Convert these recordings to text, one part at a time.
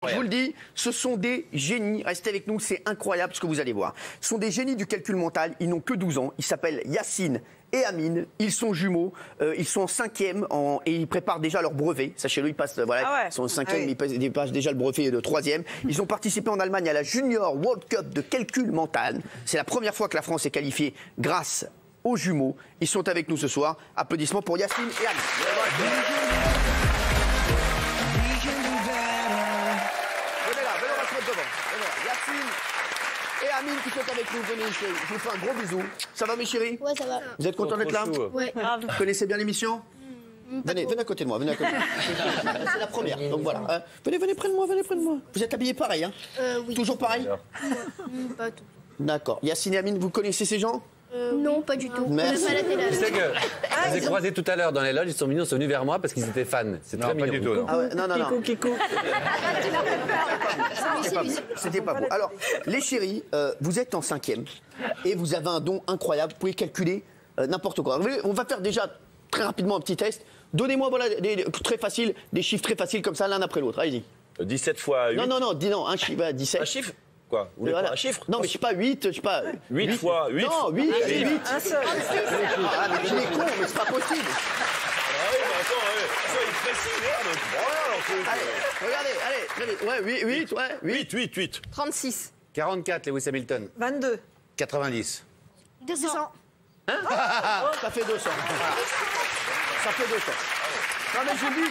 Je vous le dis, ce sont des génies. Restez avec nous, c'est incroyable ce que vous allez voir. Ce sont des génies du calcul mental. Ils n'ont que 12 ans. Ils s'appellent Yacine et Amine. Ils sont jumeaux. Ils sont en 5e et ils préparent déjà leur brevet. Sachez-le, ils passent, voilà, ils sont en 5e, ils passent déjà le brevet de 3e. Ils ont participé en Allemagne à la Junior World Cup de calcul mental. C'est la première fois que la France est qualifiée grâce aux jumeaux. Ils sont avec nous ce soir. Applaudissements pour Yacine et Amine. Yacine et Amine qui sont avec nous, venez, je vous fais un gros bisou. Ça va mes chéris? Ouais, ça va. Vous êtes contents d'être là? Ouais. Vous connaissez bien l'émission? Venez à côté de moi, venez à côté. C'est la première, donc voilà. Venez près de moi, venez près de moi. Vous êtes habillés pareil, hein? Oui. Toujours pareil? Pas tout. D'accord. Yacine et Amine, vous connaissez ces gens? Non, pas du tout. Merci. On a pas la télé. Je sais que je les ai croisés tout à l'heure dans les loges, ils sont mignons, ils sont venus vers moi parce qu'ils étaient fans. C'est très mignon. Pas du tout. Ah ouais, non. Kiko. C'était pas beau. Alors, les chéris, vous êtes en 5e et vous avez un don incroyable. Vous pouvez calculer n'importe quoi. On va faire déjà très rapidement un petit test. Donnez-moi très facile, des chiffres très faciles comme ça l'un après l'autre. Allez-y. 17 fois 8. Non, un chiffre, 17. Un chiffre? Quoi? Vous voulez Voilà. pas un chiffre? Non, mais je sais pas, 8, je sais pas. 8 fois 8. Non, 8, 8. Un seul. Ah, mais il est con, mais c'est pas possible. Ah oui, mais attends, soyez précis, merde. Allez, regardez. Ouais, 8, ouais. 8. 36. 44, Lewis Hamilton. 22. 90. 200. Ça fait 200. Ça fait 200. Non, mais je vous dis,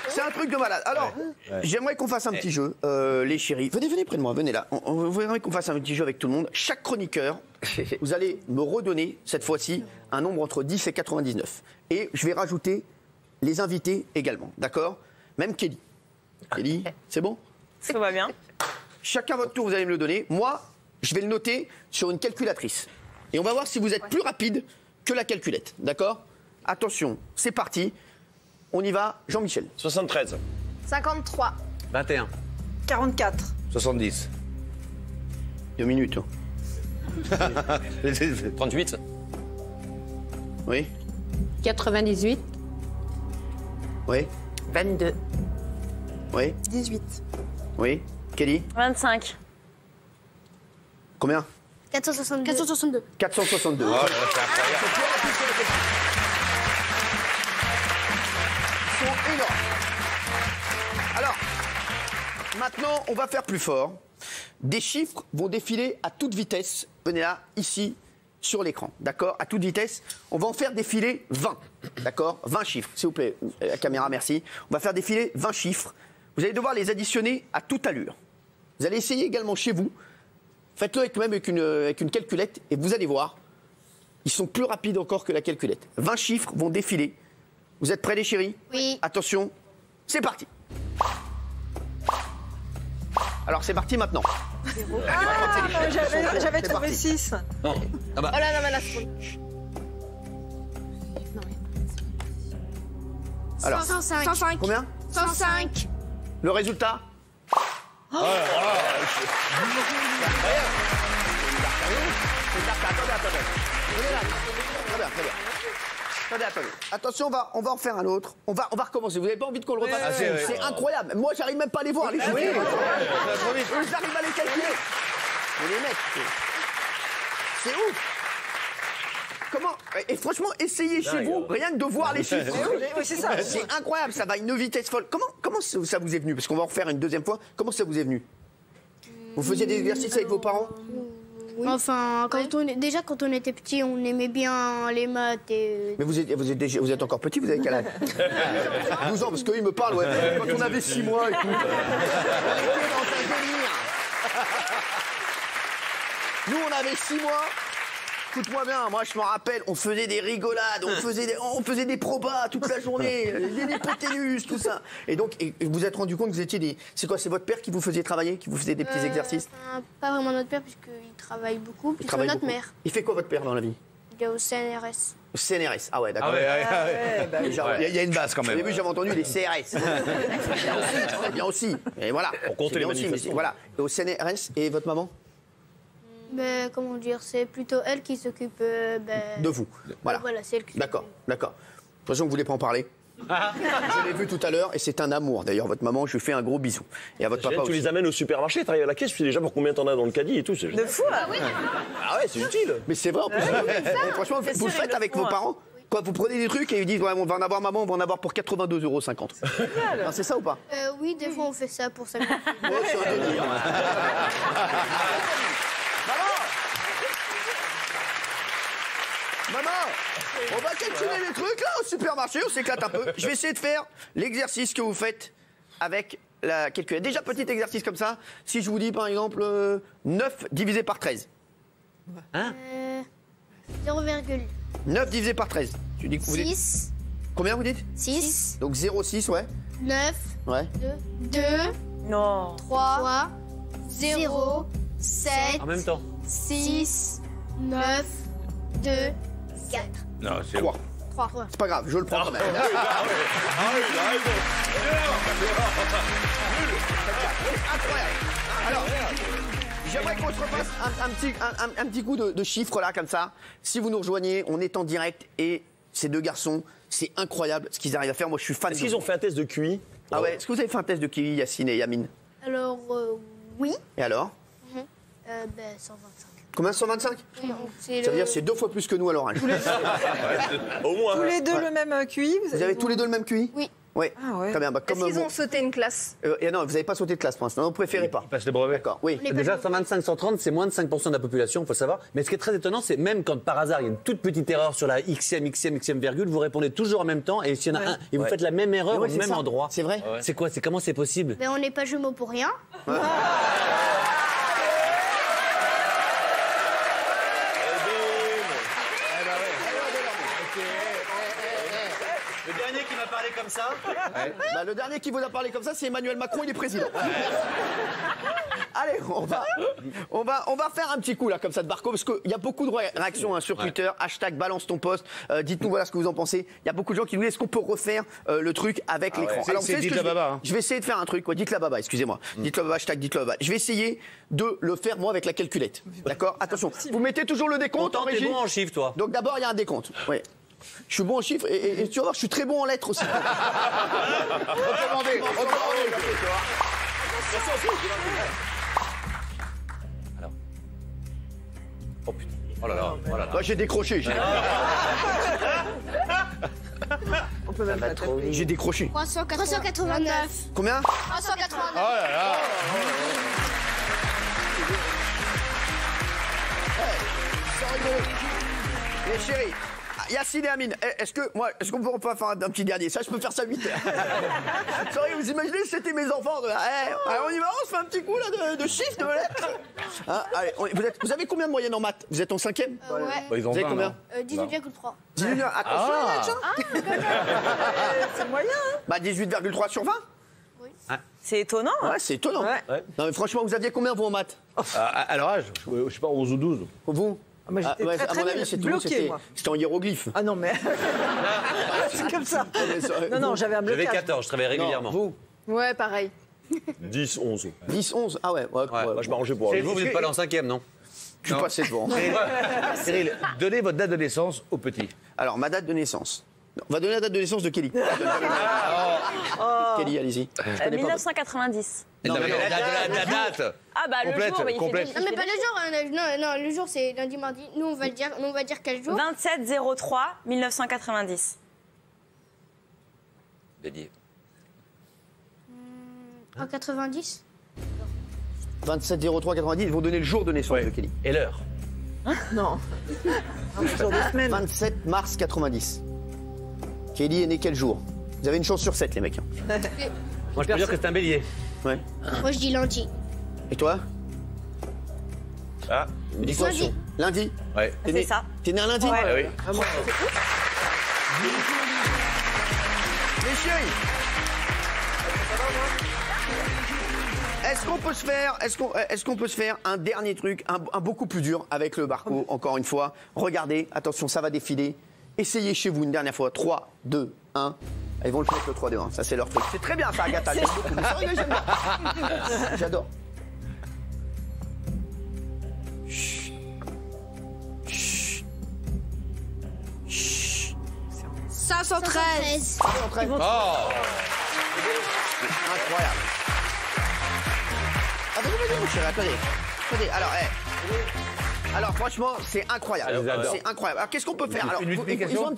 c'est un truc de malade. Alors, j'aimerais qu'on fasse un petit jeu, les chéris. Venez près de moi, venez là. On voudrait qu'on fasse un petit jeu avec tout le monde. Chaque chroniqueur, vous allez me redonner, cette fois-ci, un nombre entre 10 et 99. Et je vais rajouter les invités également, d'accord? Même Kelly. Kelly, c'est bon? Ça va bien. Chacun votre tour, vous allez me le donner. Moi, je vais le noter sur une calculatrice. Et on va voir si vous êtes plus rapide que la calculette, d'accord? Attention, c'est parti. On y va, Jean-Michel. 73. 53. 21. 44. 70. 2 minutes. 38. Oui, 98. oui, 22. oui, 18. oui. Kelly, 25. combien? 462. 462. 462. Oh, c'est incroyable. Ils sont énormes. Alors, maintenant, on va faire plus fort. Des chiffres vont défiler à toute vitesse. Venez là, ici, sur l'écran. D'accord? À toute vitesse. On va en faire défiler 20. D'accord? 20 chiffres, s'il vous plaît. La caméra, merci. On va faire défiler 20 chiffres. Vous allez devoir les additionner à toute allure. Vous allez essayer également chez vous. Faites-le avec une calculette et vous allez voir. Ils sont plus rapides encore que la calculette. 20 chiffres vont défiler. Vous êtes prêts, les chéris? Oui. Attention, c'est parti. Alors, c'est parti maintenant. J'avais C'est trouvé parti. 6. Non. Ah bah. Oh là, non, mais là, c'est Alors, 105. 105. combien? 105. Le résultat? Attendez. Venez là. Très bien. Attendez. Attention, on va en faire un autre. On va recommencer. Vous n'avez pas envie qu'on le refasse? Ah, C'est incroyable. Moi, j'arrive même pas à les voir. Les chiffres. Eux, j'arrive à les calculer. Mais les mecs, c'est ouf. Comment? Et franchement, essayez chez vous, rien que de voir les chiffres. Oui, c'est ça. C'est incroyable, ça va à une vitesse folle. Comment ça vous est venu? Parce qu'on va en refaire une deuxième fois. Comment ça vous est venu? Vous faisiez des exercices avec vos parents? Oui. Enfin, déjà quand on était petit, on aimait bien les maths et... Mais vous êtes encore petit, vous avez quel âge? 12 ans, parce qu'ils me parlent, ouais. Quand on avait 6 mois et tout. On était dans un délire. Nous, on avait 6 mois. Écoute-moi bien, moi je me rappelle, on faisait des rigolades, on faisait des probas toute la journée, des hypoténuse, tout ça. Et donc, vous vous êtes rendu compte que vous étiez des... C'est quoi, c'est votre père qui vous faisait travailler, qui vous faisait des petits exercices? Pas vraiment notre père, puisqu'il travaille beaucoup, plutôt travaille notre beaucoup. mère. Il fait quoi votre père dans la vie? Il est au CNRS. Au CNRS, ah ouais, d'accord. Il y a une base quand Au même. début, j'avais entendu les CRS. C'est bien aussi. Et voilà. Pour compter C'est les bien aussi, mais manifestants. voilà. Et au CNRS, et votre maman? Ben, comment dire, c'est plutôt elle qui s'occupe De vous. Voilà. Voilà, c'est elle qui s'occupe. D'accord. De toute façon, vous voulez pas en parler? Je l'ai vu tout à l'heure et c'est un amour. D'ailleurs, votre maman, je lui fais un gros bisou. Et à votre papa Tu aussi. les amènes au supermarché, t'arrives à la caisse, tu sais déjà pour combien t'en as dans le caddie et tout. De fou, hein. Ah ouais, c'est utile. Mais c'est vrai en plus. Et franchement, C'est vous le sûr, faites ils avec le vos font, parents. Quoi, vous prenez des trucs et ils disent ouais, on va en avoir maman, on va en avoir pour 82,50 €. C'est ça ou pas? Oui, des fois on fait ça pour ça. Ouais, c'est un délire. Maman, on va calculer les trucs là au supermarché, on s'éclate un peu. Je vais essayer de faire l'exercice que vous faites avec la calculette. Déjà, petit exercice comme ça, si je vous dis par exemple 9 divisé par 13. 0,6. 9 divisé par 13. Tu dis, vous dites, combien vous dites? 6, Donc 0,6, ouais. 9, Ouais. 2, Non. 3, 0, 7, En même temps. 6, 9, 2, 4. Non, c'est 3. 3. C'est pas grave, je le prends quand même. Incroyable. Alors, j'aimerais qu'on se refasse un petit coup de chiffres là, comme ça. Si vous nous rejoignez, on est en direct et ces deux garçons, c'est incroyable ce qu'ils arrivent à faire. Moi, je suis fan. Est-ce qu'ils ont fait un test de QI? Ah ouais. Est-ce que vous avez fait un test de QI, Yacine et Yamine? Alors, oui. Et alors? 125. Combien? 125? Ça veut dire que c'est 2 fois plus que nous à l'oral. Au moins. Tous les deux le même QI. Vous avez tous les deux le même QI? Oui. Oui. Ah ouais. Très bien. Bah, Est-ce qu'ils ont sauté une classe? et non, vous n'avez pas sauté de classe pour l'instant. Vous préférez pas. Passe les brevets. D'accord. Oui. On est Déjà, pas 125-130, c'est moins de 5% de la population, il faut le savoir. Mais ce qui est très étonnant, c'est même quand par hasard il y a une toute petite erreur sur la xème virgule, vous répondez toujours en même temps. Et s'il y en a un, et vous faites la même erreur Ouais, au c'est même ça. endroit. C'est vrai. C'est quoi? C'est comment c'est possible? Mais on n'est pas jumeaux pour rien. Le dernier qui m'a parlé comme ça. Bah, le dernier qui vous a parlé comme ça, c'est Emmanuel Macron, il est président. Allez, on va faire un petit coup là, comme ça, de Barco, parce qu'il y a beaucoup de réactions hein, sur Twitter. Hashtag balance ton poste. Dites-nous voilà ce que vous en pensez. Il y a beaucoup de gens qui nous disent est-ce qu'on peut refaire le truc avec l'écran. C'est vous savez ce dites que la je vais- baba, hein. Je vais essayer de faire un truc. Quoi. Dites la baba, excusez-moi. Dites la baba, hashtag dites la baba. Je vais essayer de le faire moi avec la calculette. D'accord? Attention. Vous mettez toujours le décompte en T'es régie. bon en chiffres, toi. Donc d'abord, il y a un décompte. Oui. Je suis bon en chiffres et tu vas voir, je suis très bon en lettres aussi. Recommandé. Oh putain. Oh là là. Oh là là. Moi, j'ai décroché. On peut même pas taper. J'ai décroché. 389. Combien? 389. Sans rigoler. Les chéris, Yacine et Amine, est-ce qu'on peut faire un petit dernier? Ça, je peux faire ça 8 heures. Sorry, vous imaginez si c'était mes enfants allez, on y va, on se fait un petit coup là de chiffres, de lettres. Hein, allez, vous avez combien de moyenne en maths? Vous êtes en 5e? Ouais. Vous avez combien? 18,3. 18, attention, C'est moyen, hein. Bah 18,3 sur 20? C'est étonnant. hein. Ouais, c'est étonnant. Ouais. Non mais franchement, vous aviez combien vous en maths? À leur âge, je sais pas, 11 ou 12. Vous? Moi, j'étais très, à très mon avis, nulle. c'est tout, Bloquée, moi. c'était en hiéroglyphe. Ah non, mais. C'est comme ça. Non, non, j'avais un J'avais blocage. 14, je travaillais régulièrement. Vous? Ouais, pareil. 10, 11. 10, 11. Ah ouais, Moi, je m'arrangeais pour Et vous, vous n'êtes pas allé en 5e, non? je suis passé devant. Cyril, donnez votre date de naissance au petit. Alors, ma date de naissance. On va donner la date de naissance de Kelly. Kelly, allez-y. Je connais pas. 1990. Non, mais La date Ah bah le Complète, jour, oui, complète. Non, mais pas le jour. Non, le jour, c'est lundi, mardi. Nous, on va dire quel jour. 27-03 1990. Bélier. En 90. 27 03 90, ils vont donner le jour de naissance de Kelly. Et l'heure? Non. Sur 2 semaines. 27 mars 90. Kelly est né quel jour? Vous avez une chance sur 7, les mecs. Moi, je peux dire que c'est un bélier. Ouais. Moi, je dis lundi. Et toi? Ah, Dis-toi Lundi. Lundi. Ouais. T'es C'est né- ça. T'es né un lundi? Ouais. oui. Les chéris, est-ce qu'on peut se faire un dernier truc, un beaucoup plus dur avec le Barco, encore une fois. Regardez, attention, ça va défiler. Essayez chez vous une dernière fois. 3, 2, 1. Ils vont le faire avec le 3, 2, 1. Ça, c'est leur truc. C'est très bien, ça, Agatha. J'aime beaucoup. Mais c'est vrai que j'aime bien. J'adore. Chut. Chut. 513. 513. Oh. Incroyable. Attendez, mon chéri, attendez. Attendez, alors, franchement, c'est incroyable. Ah, j'adore. C'est incroyable. Alors, qu'est-ce qu'on peut faire? Alors, une multiplication. ils ont un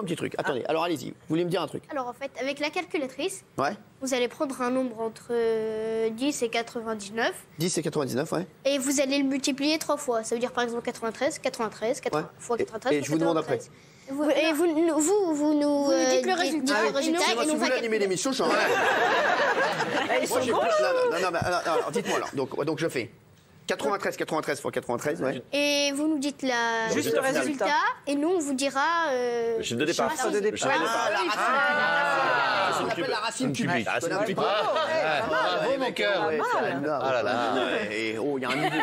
petit truc. Attendez, alors allez-y. Vous voulez me dire un truc? Alors en fait, avec la calculatrice, Ouais. vous allez prendre un nombre entre 10 et 99 10 et 99, ouais. et vous allez le multiplier 3 fois. Ça veut dire par exemple 93, 93, 80 Ouais. fois 93. Et je vous demande après. Vous nous dites le résultat, Si vous voulez animer l'émission, je suis en Ils sont bons. Non, dites-moi alors. Donc je fais 93 fois 93, ouais. Et vous nous dites Juste le résultat. et nous on vous dira. Le chiffre de départ. chiffre de départ. On appelle la racine cubique. Ah, Je connais un petit peu. Bravo, mon cœur. Ouais, c'est énorme. Ah là là. Et oh, il y a un niveau.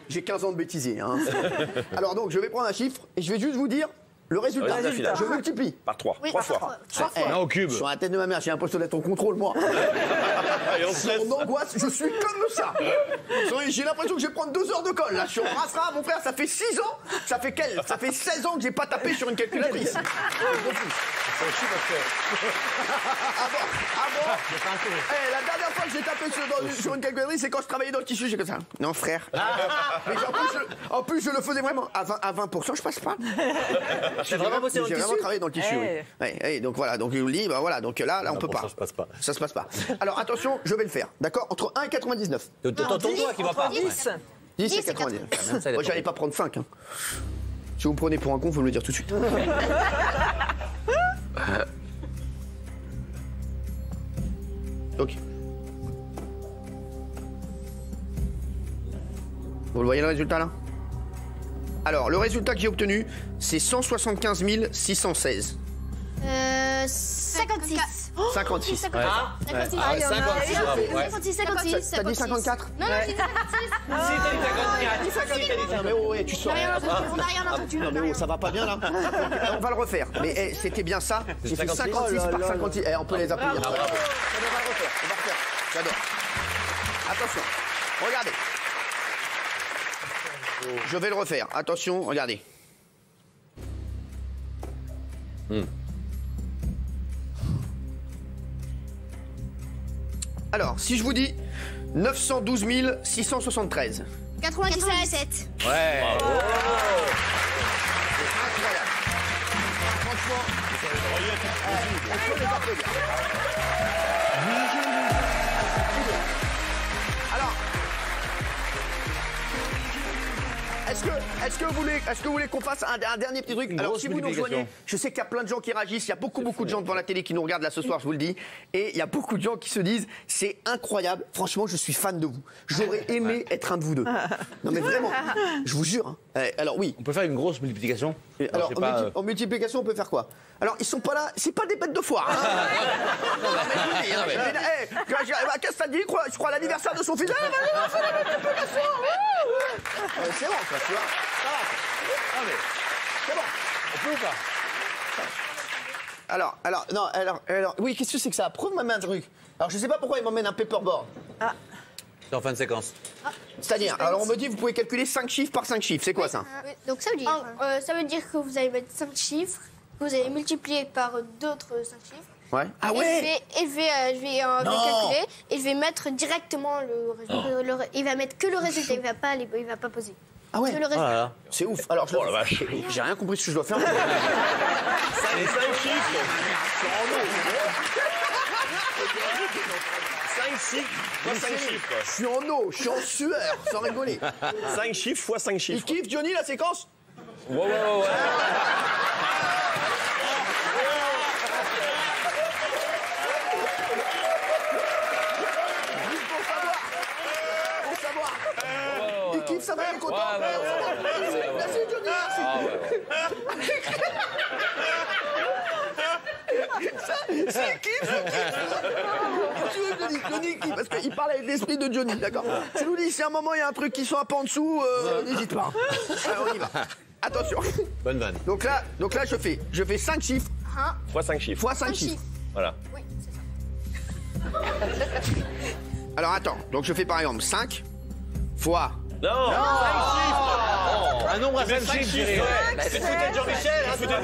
J'ai 15 ans de bêtisier. Hein. Alors donc, je vais prendre un chiffre et je vais juste vous dire le résultat. Résultat final. Je multiplie. Par 3. Oui, 3 par fois. trois fois. Non, au cube. Sur la tête de ma mère, j'ai l'impression d'être en contrôle, moi. Et on se laisse. Mon angoisse, je suis comme ça. J'ai l'impression que je vais prendre 2 heures de colle. Là, je suis en rasera, mon frère, ça fait 6 ans. Ça fait 16 ans que j'ai pas tapé sur une calculatrice. La dernière fois que j'ai tapé sur une calculatrice, c'est quand je travaillais dans le tissu, j'ai comme ça. Non, frère. Mais en plus, je le faisais vraiment. À 20%, je passe pas. T'as vraiment bossé dans le J'ai vraiment tissu? travaillé dans le tissu, oui. Ouais, donc voilà, donc je vous le dis, bah voilà, donc là, on peut pas. Ça se passe pas. Ça se passe pas. Alors attention, je vais le faire, d'accord? Entre 1 et 99. Ton doigt qui va pas. 10. 10 et et 99. Ça, Moi, j'allais pas prendre 5. Hein. Si vous me prenez pour un con, faut me le dire tout de suite. Ok. Vous le voyez le résultat là? Alors, le résultat que j'ai obtenu, c'est 175 616. 56. 56. 56. Ah, 56. ah, 56, bravo, ouais. 56, 56. T'as dit 54? Non, j'ai dit 56. Non mais oh, ouais, tu sors. On n'a rien entendu. Non mais oh, ça va pas bien là. Donc, on va le refaire. Mais c'était bien ça. J'ai fait 56 par 56. On peut les applaudir. On va le refaire. On va refaire. J'adore. Attention. Regardez. Je vais le refaire. Attention, regardez. Alors, si je vous dis 912 673. 97. Ouais. Incroyable. Franchement, on peut les applaudir. Alors, est-ce que vous voulez qu'on fasse un dernier petit truc? Alors, grosse si vous nous multiplication. rejoignez, je sais qu'il y a plein de gens qui réagissent, il y a beaucoup de gens devant la télé qui nous regardent là ce soir, je vous le dis, et il y a beaucoup de gens qui se disent, c'est incroyable, franchement, je suis fan de vous. J'aurais aimé être un de vous deux. Non mais vraiment, je vous jure. Hein. Alors oui. On peut faire une grosse multiplication. Alors, je sais pas, en multiplication, on peut faire quoi? Alors, ils sont pas là, c'est pas des bêtes de foire. Hein. Non, mais je vous dis, hein, qu'est-ce que ça dit? Je crois à l'anniversaire de son fils. On fait la multiplication. C'est bon, ça, tu vois. Ça va. Ah, mais c'est bon. On peut ou pas? Alors, oui, qu'est-ce que c'est que ça? Prouve-moi un truc. Alors, je sais pas pourquoi il m'emmène un paperboard. C'est en fin de séquence. C'est-à-dire, alors on me dit, vous pouvez calculer 5 chiffres par 5 chiffres. C'est quoi ça? Donc ça veut dire que vous allez mettre 5 chiffres, que vous allez multiplier par d'autres 5 chiffres. Ouais. Ah Et ouais. je vais calculer et je vais mettre directement le résultat. Il va mettre que le résultat, il va pas poser. Ah ouais. Que le résultat. C'est ouf. Alors, Oh la vache. j'ai rien compris ce que je dois faire. 5 chiffres. 5 chiffres fois 5 chiffres. Je suis en eau, je suis en sueur, sans rigoler. 5 chiffres fois 5 Il chiffres. kiffe Johnny la séquence? Ouais. Pour savoir. Il kiffe, ça va, il est content. Merci Johnny, merci. C'est kiffe. Tu veux Johnny kiffe parce qu'il parle avec l'esprit de Johnny, d'accord? Tu nous dis si à un moment il y a un truc qui soit un peu en dessous, n'hésite pas. On y va. Attention. Bonne vanne. Donc là je fais 5 chiffres Fois 5 chiffres. fois 5 chiffres. Voilà. Oui, c'est ça. Alors attends, donc je fais par exemple 5 fois Non. Un nombre à 5 5 chiffres, chiffres. C'est peut-être Jean-Michel, hein, Peut-être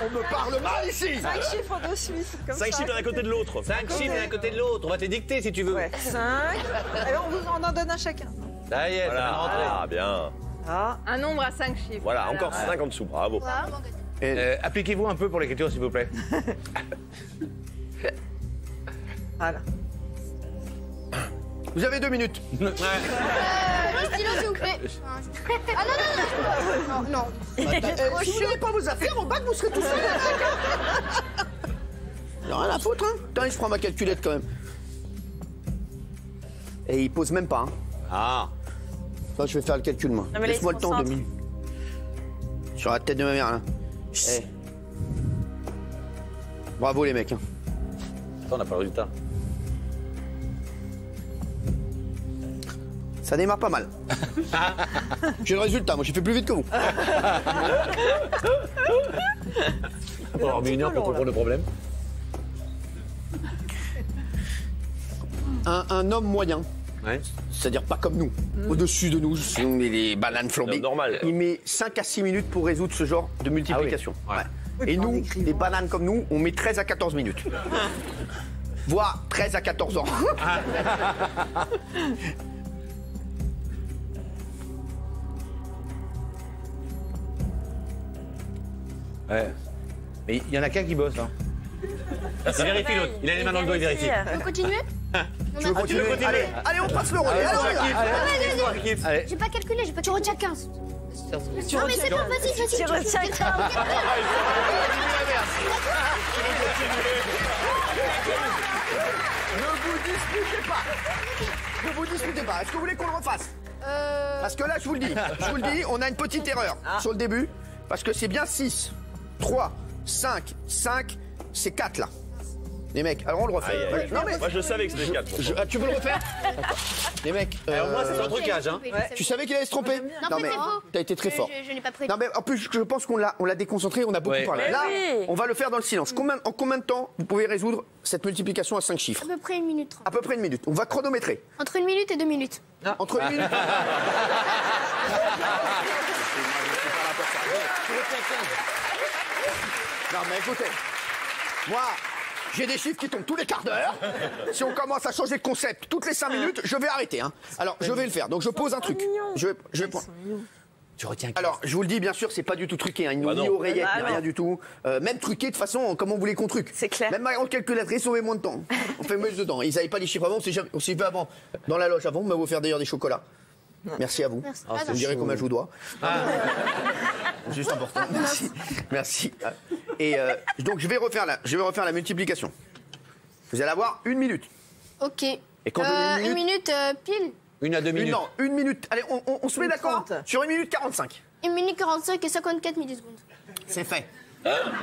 On me parle mal ici. 5 chiffres de suite. 5 chiffres l'un à côté de l'autre. 5 chiffres l'un à côté de l'autre. On va te les dicter si tu veux. Ouais. 5. Alors on vous en donne un chacun. Ça y est, ça vient de rentrer. Ah, bien. Ah. Un nombre à 5 chiffres. Voilà, encore 5 en dessous. Bravo. Appliquez-vous un peu pour l'écriture, s'il vous plaît. Voilà. Vous avez 2 minutes. Le stylo, s'il vous plaît. Ah non, non, non. Non. Si vous n'avez pas vos affaires, au bac, vous serez tout seul. Il n'y a rien à foutre, hein. Attends, je prends ma calculette quand même. Et il pose même pas, hein. Ah. Moi, je vais faire le calcul, moi. Non, mais là, Laisse-moi il le se temps, 2 concentre. minutes. Sur la tête de ma mère, là. Eh. Bravo, les mecs, hein. Attends, on n'a pas le résultat. Ça démarre pas mal. J'ai le résultat, moi j'ai fait plus vite que vous. On aura mis une heure pour comprendre le problème. Un homme moyen, Ouais. c'est-à-dire pas comme nous, au-dessus de nous, si on met les bananes flambées. Normal. Il met 5 à 6 minutes pour résoudre ce genre de multiplication. Ah oui. Ouais. Ouais. Et en nous, écrivant. les bananes comme nous, on met 13 à 14 minutes. Voire 13 à 14 ans. Ouais. Mais il y en a qu'un qui bosse, hein. Il vérifie l'autre. Il a les mains dans le dos, il vérifie. On peut continuer Tu veux continuer continuer allez, allez, on passe le relais. Allez, on y va. Allez. J'ai pas calculé, j'ai pas. Tu retiens 15. Non, mais c'est bon, vas-y, vas-y. Tu retiens 15. Ne vous disputez pas. Est-ce que vous voulez qu'on le refasse? Parce que là, je vous le dis, on a une petite erreur sur le début. Parce que c'est bien 6, 3, 5, 5, c'est 4 là. Les mecs, alors on le refait. Aïe, aïe, aïe. Non, mais Moi, je savais que c'était 4. tu veux le refaire? Les mecs, Au moins, c'est sur un trucage, hein. tu savais qu'il allait se tromper? Non, mais c'est faux. t'as été très fort. Je n'ai pas pris. Non, mais en plus, je pense qu'on l'a déconcentré, on a beaucoup Ouais. parlé. Mais Là, oui. on va le faire dans le silence. En combien de temps vous pouvez résoudre cette multiplication à 5 chiffres? À peu près 1 minute 30. À peu près 1 minute. On va chronométrer. Entre 1 minute et 2 minutes. Entre 1 minute. Non, mais écoutez, moi, j'ai des chiffres qui tombent tous les quarts d'heure. Si on commence à changer de concept toutes les 5 minutes, je vais arrêter. Hein. Alors, je vais le faire. Donc, je pose un truc. Je vais prendre. Tu retiens. Alors, je vous le dis, bien sûr, c'est pas du tout truqué. Hein. Ni Bah non. oreillette, Bah ni non. rien du tout. Même truqué, de toute façon, comment vous voulez qu'on truque? C'est clair. Même en calculatrice, on met moins de temps. On fait mieux dedans. Ils n'avaient pas les chiffres avant, on s'y fait avant. Dans la loge avant, on va vous faire d'ailleurs des chocolats. Merci à vous. Merci. Vous me direz combien je vous dois. Juste important. Merci. Merci. Et donc, je vais refaire la multiplication. Vous allez avoir 1 minute. Ok. Et quand je dis 1 minute pile. 1 à 2 minutes. Non, 1 minute. Allez, on se met Une d'accord 30. sur 1 minute 45. 1 minute 45 et 54 millisecondes. C'est fait.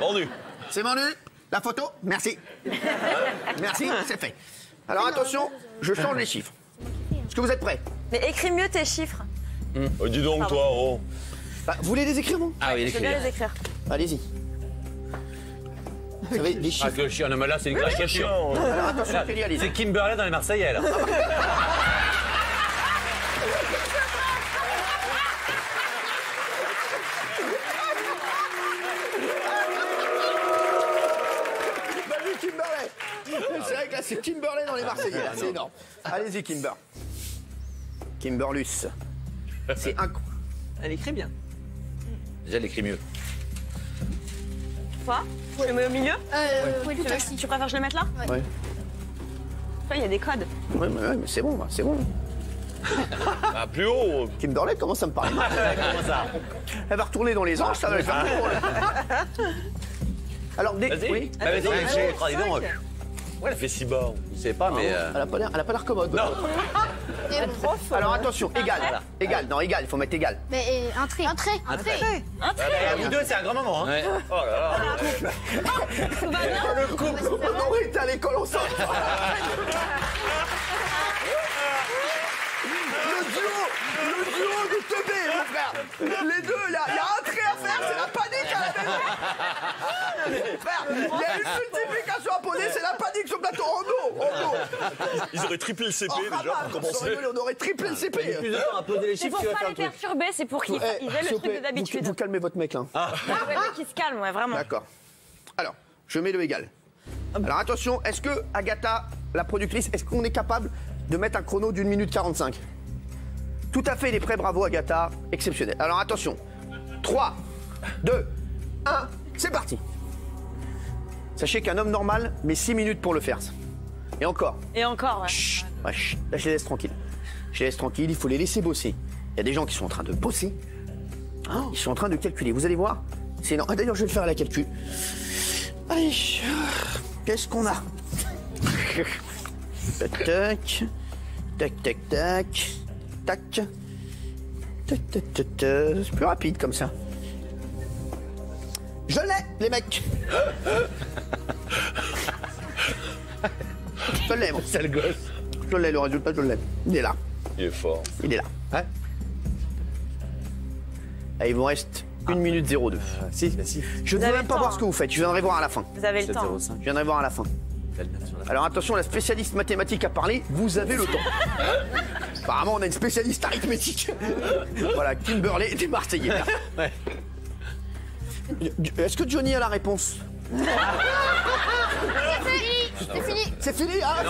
Vendu. C'est vendu. La photo, merci. Merci, c'est fait. Alors attention, je change les chiffres. Est-ce que vous êtes prêts? Mais écris mieux tes chiffres. Oh, dis donc, toi, oh. Vous voulez les écrire, vous? Ah oui, Je vais bien l'écrire. les écrire. Allez-y. Vous savez, les Ah, chiffres. que le chien. Non, mais là, c'est une caricature. Alors attention, Kelly, allez-y. C'est Kimberley dans les Marseillais, là. Vas-y, Kimberley. C'est vrai que là, c'est Kimberley dans les Marseillais. là, C'est énorme. Allez-y, Kimber. Kimberlus. C'est incroyable. Elle écrit bien. Déjà, elle écrit mieux. Toi, je le mets au milieu. Oui, tout ainsi. Tu préfères que je le mette là? Ouais. Toi, il y a des codes. Ouais, mais c'est bon, c'est bon. Ah, plus haut. Kimberley commence à me parler. Comment ça? Elle va retourner dans les anges, ça va lui faire drôle. Alors, Vas-y. oui. Bah, vas-y, j'ai. Oh, dis donc. Pourquoi elle fait si bas? Je sais pas, mais. Elle a pas l'air commode. Non. Alors attention, égal. Égal, non, égal, il faut mettre égal. Mais un trait. Un trait. Un trait. Vous deux, c'est un grand moment, hein. Oh là là. Le couple, on aurait été à l'école ensemble. Le duo de teubé, mon frère. Les deux, il y a un trait à faire, c'est la panique à la maison. Frère, il y a une multiplication question à poser, c'est la panique sur le plateau. Oh non, oh non. Ils auraient triplé le CP Oh, déjà Rabat, pour sans commencer. rigoler, on aurait triplé le CP. Plus de temps à poser les Mais chiffres, faut tu vas pas faire les le truc. perturber, c'est pour qu'ils aient S'il le vous truc plaît, de d'habitude. vous calmez votre mec, hein. Ah ouais, ouais, qu'ils se calment, ouais, vraiment. D'accord. Alors, je mets le égal. Alors attention, est-ce que Agatha, la productrice, est-ce qu'on est capable de mettre un chrono d'1 minute 45? Tout à fait, il est prêt, bravo Agatha, exceptionnel. Alors attention, 3, 2, 1, c'est parti. Sachez qu'un homme normal met 6 minutes pour le faire. Et encore. Et encore, ouais. Chut, ouais, chut, là, je les laisse tranquilles. Je les laisse tranquilles, il faut les laisser bosser. Il y a des gens qui sont en train de bosser. Oh, ils sont en train de calculer. Vous allez voir, c'est énorme. Ah, d'ailleurs, je vais le faire à la calcul. Allez, qu'est-ce qu'on a? Tac, tac, tac, tac, tac, tac, tac, tac, tac, tac. C'est plus rapide comme ça. Je l'ai, les mecs. Je l'ai, bon. Sale gosse. Je l'ai, le résultat, je l'ai. Il est là. Il est fort. Il est là. Ouais. Et il vous reste 1 minute 02. Si, bah si. Je ne veux avez même le pas temps, voir hein. ce que vous faites. Je viendrai voir à la fin. Vous avez le temps. 7,05. Je viendrai voir à la fin. Alors attention, la spécialiste mathématique a parlé. Vous avez le temps. Apparemment, on a une spécialiste arithmétique. Voilà, Kimberley des Marseillais. Ouais. Est-ce que Johnny a la réponse? C'est fini. C'est fini. Ah,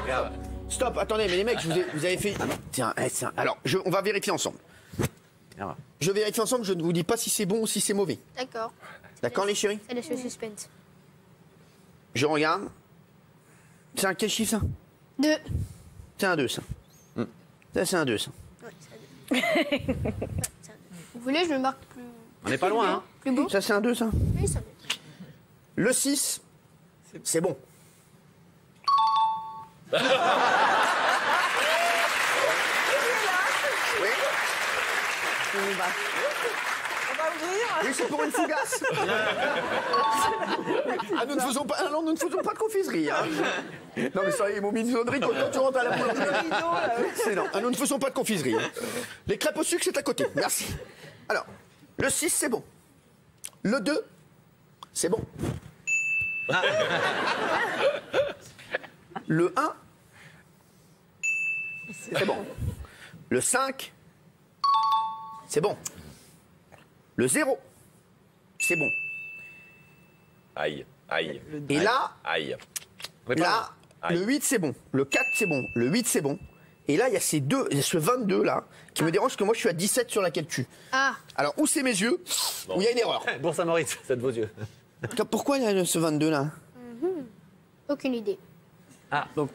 stop. Stop, attendez, mais les mecs, vous avez fait... Tiens, alors, on va vérifier ensemble. Je vérifie ensemble, je ne vous dis pas si c'est bon ou si c'est mauvais. D'accord. D'accord, les chéris? Ça laisse le suspense. Je regarde. C'est un quel chiffre, ça? 2. C'est un 2, ça. Ça, c'est un 2, ça. Vous voulez, je le marque plus. On n'est pas loin, hein. Plus beau? Ça, c'est un 2, ça. Oui, ça. Le 6, c'est bon. Oui. Oui, c'est pour une fougasse. Ah, nous ne faisons pas, non, nous ne faisons pas de confiserie. Hein. Non, mais ça y est, mon mignonnerie, quand tu rentres à la boulangerie. C'est non, ah, nous ne faisons pas de confiserie. Hein. Les crêpes au sucre, c'est à côté. Merci. Alors, le 6, c'est bon. Le 2, c'est bon. Le 1, c'est bon. Le 5, c'est bon. Le 0, c'est bon. Aïe, aïe. Et là, Aïe. là, Aïe. le 8, c'est bon. Le 4, c'est bon. Le 8, c'est bon. Et là, il y a ces deux, il y a ce 22 là, qui me dérange parce que moi, je suis à 17 sur la calcul. Ah. Alors, où c'est mes yeux, où il y a une erreur. Bourg-Saint-Maurice, c'est de vos yeux. Pourquoi il y a ce 22 là? Aucune idée. Ah, donc,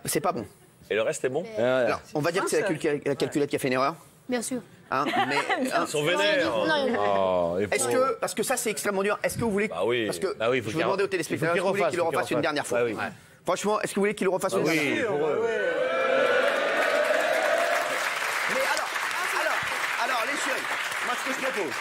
c'est pas bon. Et le reste est bon? Alors, on va dire que c'est la calculette qui a fait une erreur. Bien sûr. Hein, mais, hein, Ils sont vénères. Non, il y en a- Oh, et est-ce que, parce que ça c'est extrêmement dur, est-ce que vous voulez, Bah oui. parce que Bah oui, faut je qu'il veux demander aux il téléspectateurs, faut est-ce que vous voulez qu'il le faut qu'il refasse une dernière fois? Bah oui. Ouais. Franchement, est-ce que vous voulez qu'il le refasse une Oui, dernière fois? pour eux. Mais alors, les chéris, moi ce que je propose,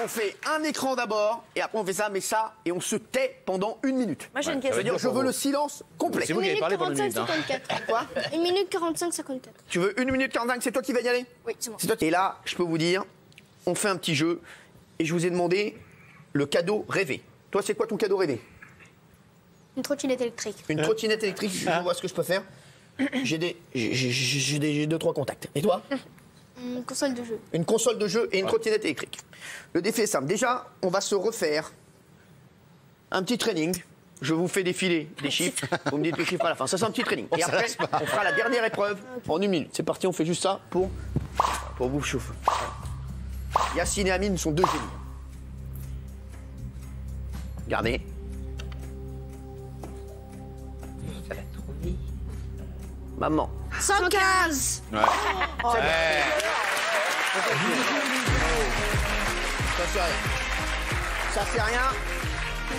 on fait un écran d'abord, et après on fait ça, mais ça, et on se tait pendant 1 minute. Moi, j'ai une Ça veut question. dire, je veux le silence complet. C'est vous qui avez parlé pendant 1 minute. 45-54. Quoi? 1 minute 45-54. Tu veux 1 minute 45, c'est toi qui vas y aller? Oui, c'est moi. C'est toi qui... Et là, je peux vous dire, on fait un petit jeu, et je vous ai demandé le cadeau rêvé. Toi, c'est quoi ton cadeau rêvé? Une trottinette électrique. Une trottinette électrique, je vois ce que je peux faire. J'ai 2-3 contacts. Et toi? Une console de jeu. Une console de jeu et une trottinette électrique. Le défi est simple. Déjà, on va se refaire un petit training. Je vous fais défiler des chiffres. Vous me dites les chiffres à la fin. Ça, c'est un petit training. Et après, on fera la dernière épreuve en 1 minute. C'est parti, on fait juste ça pour vous chauffer. Yacine et Amine sont 2 génies. Regardez. Maman. 115. Ça, c'est rien. Ça, c'est rien.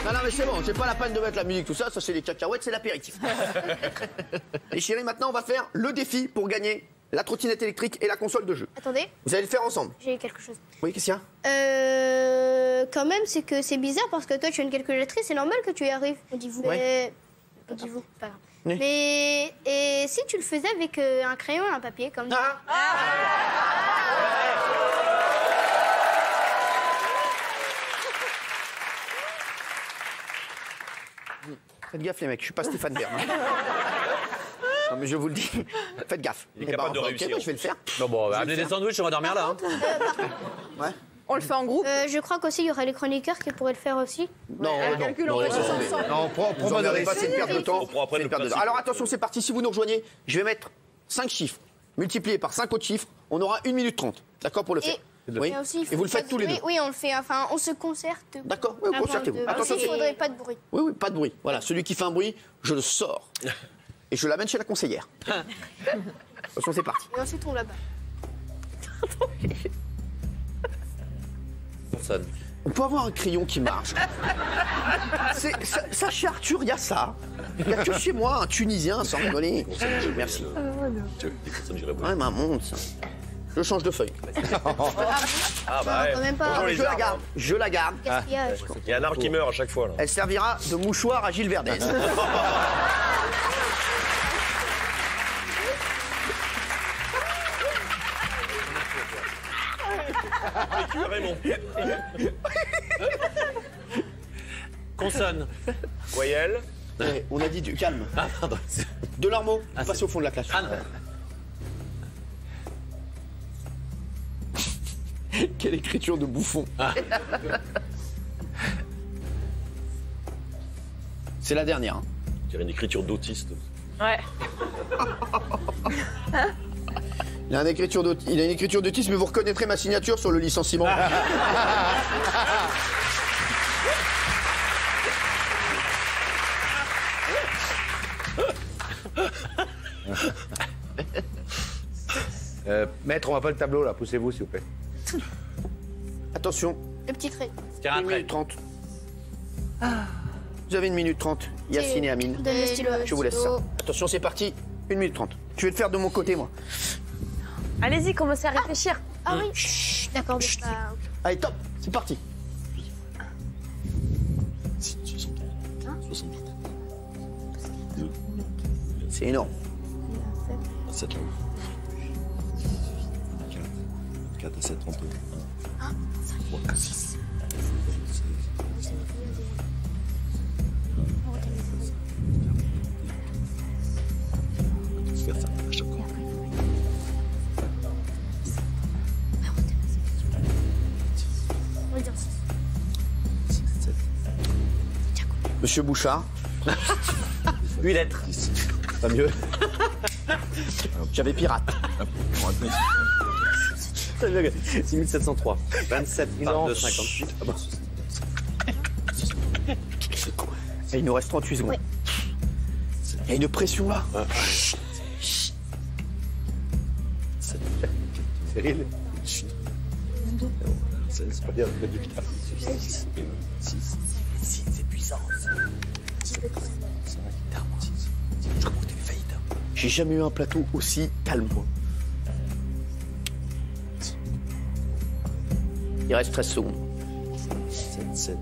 Non, mais c'est bon, c'est pas la peine de mettre la musique, tout ça. Ça, c'est les cacahuètes, c'est l'apéritif. Les chéris, maintenant, on va faire le défi pour gagner la trottinette électrique et la console de jeu. Attendez, Vous allez le faire ensemble. j'ai quelque chose. Oui, qu'est-ce qu'il y a? Quand même, c'est que c'est bizarre parce que toi, tu es une calculatrice, c'est normal que tu y arrives. On dit vous. Ouais. On dit vous, pas grave. Oui. Mais et si tu le faisais avec un crayon et un papier comme ça? Faites gaffe les mecs, je suis pas Stéphane Bern. Hein. Non mais je vous le dis, faites gaffe. Il est capable de ok, réussir. moi, je vais le faire. Non, bon, amenez des sandwichs, on va dormir là. Hein. Ouais. On le fait en groupe. Je crois qu'aussi, il y aura les chroniqueurs qui pourraient le faire aussi. Non, Un calcul, on fait tous ensemble. Non, Vous en regardez pas, c'est une perte de temps. On pourra après C'est une le perte de temps. principe. Alors attention, c'est parti. Si vous nous rejoignez, je vais mettre 5 chiffres multipliés par 5 autres chiffres. On aura 1 minute 30. D'accord pour le faire. Oui. Et aussi, il faut Et vous le pas faites de tous les bruit. deux. Oui, on le fait. Enfin, on se concerte. D'accord, oui, Avant concertez-vous. de- Attention, Aussi, il faudrait pas de bruit. oui, oui, pas de bruit. Voilà, celui qui fait un bruit, je le sors. Et je l'amène chez la conseillère. Attention, c'est parti. Et ensuite, on la bat. Personne. On peut avoir un crayon qui marche. Ça, chez Arthur, il y a ça. Il n'y a que chez moi, un Tunisien, sans rigoler. Merci. Ouais, ma montre, ça. Je change de feuille. Ah bah ouais. quand même pas. Bonjour, les Je la arbres. garde. Je la garde. Gaspillage. Il y a un arbre qui meurt à chaque fois là. Elle servira de mouchoir à Gilles Verdez. Tu as Raymond. Consonne. Voyelle. Eh, on a dit du calme. Ah, pardon. De leurs mots, passez au fond de la classe. Ah, non. Quelle écriture de bouffon. C'est la dernière. Hein. Il y a une écriture d'autiste. Ouais. Il a une écriture d'autisme, mais vous reconnaîtrez ma signature sur le licenciement. Maître, on va pas le tableau là, poussez-vous s'il vous plaît. Attention, Le petit trait. Tiens, 1 un trait. minute 30. Vous avez 1 minute 30. Yacine et Amine. Donne le stylo. Je vous laisse ça. Attention, c'est parti. 1 minute 30. Je vais le faire de mon côté, moi. Allez-y, commencez à réfléchir. Ah oui. D'accord. Bah, Allez, top. C'est parti. C'est énorme. 7 là. 4 à 7, 31. 3, 6. Faire ça à chaque fois. on va dire 7. Monsieur Bouchard, 8 lettres. pas mieux. J'avais pirate. 6703. 27 par 2, 58. Ah bon. Et il nous reste 38 secondes. Il y a une pression là. Cyril. 16, pas bien, résultat. 6. C'est puissant. 5. Je crois que t'es faillite. J'ai jamais eu un plateau aussi calme. Il reste 13 secondes. 7, 7.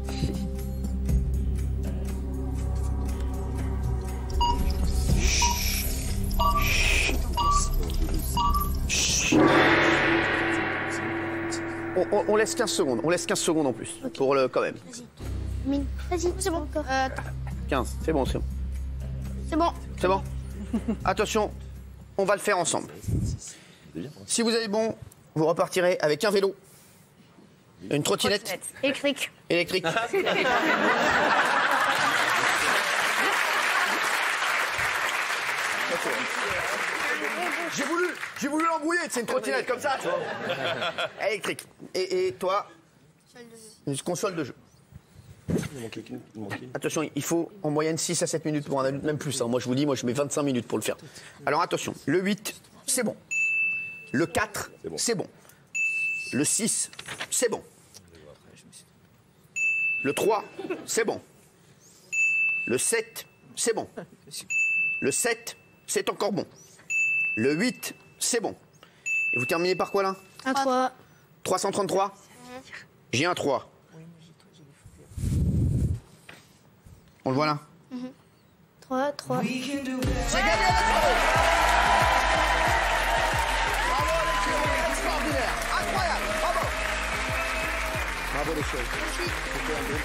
On laisse 15 secondes. On laisse 15 secondes en plus. Pour le quand même. Mine. Vas-y, c'est bon. Encore. 15. C'est bon, c'est bon. C'est bon. C'est bon. Attention, on va le faire ensemble. Si vous avez bon, vous repartirez avec un vélo, une trottinette Électrique. électrique. J'ai voulu l'embrouiller, c'est une trottinette comme ça, tu vois. Électrique. Et toi, une console de jeu. Il manquait qu'une. Attention, il faut en moyenne 6 à 7 minutes pour un adulte, même plus. Hein. Moi, je vous dis, je mets 25 minutes pour le faire. Alors attention, le 8, c'est bon. Le 4, c'est bon. Le 6, c'est bon. Le 3, c'est bon. Le 7, c'est bon. Le 7, c'est encore bon. Le 8, c'est bon. Et vous terminez par quoi là? Un 3. 333. J'ai un 3. On le voit là? 3, 3. C'est gagné la bravo! Bravo les chéris, extraordinaire, incroyable, bravo! Bravo les chéris.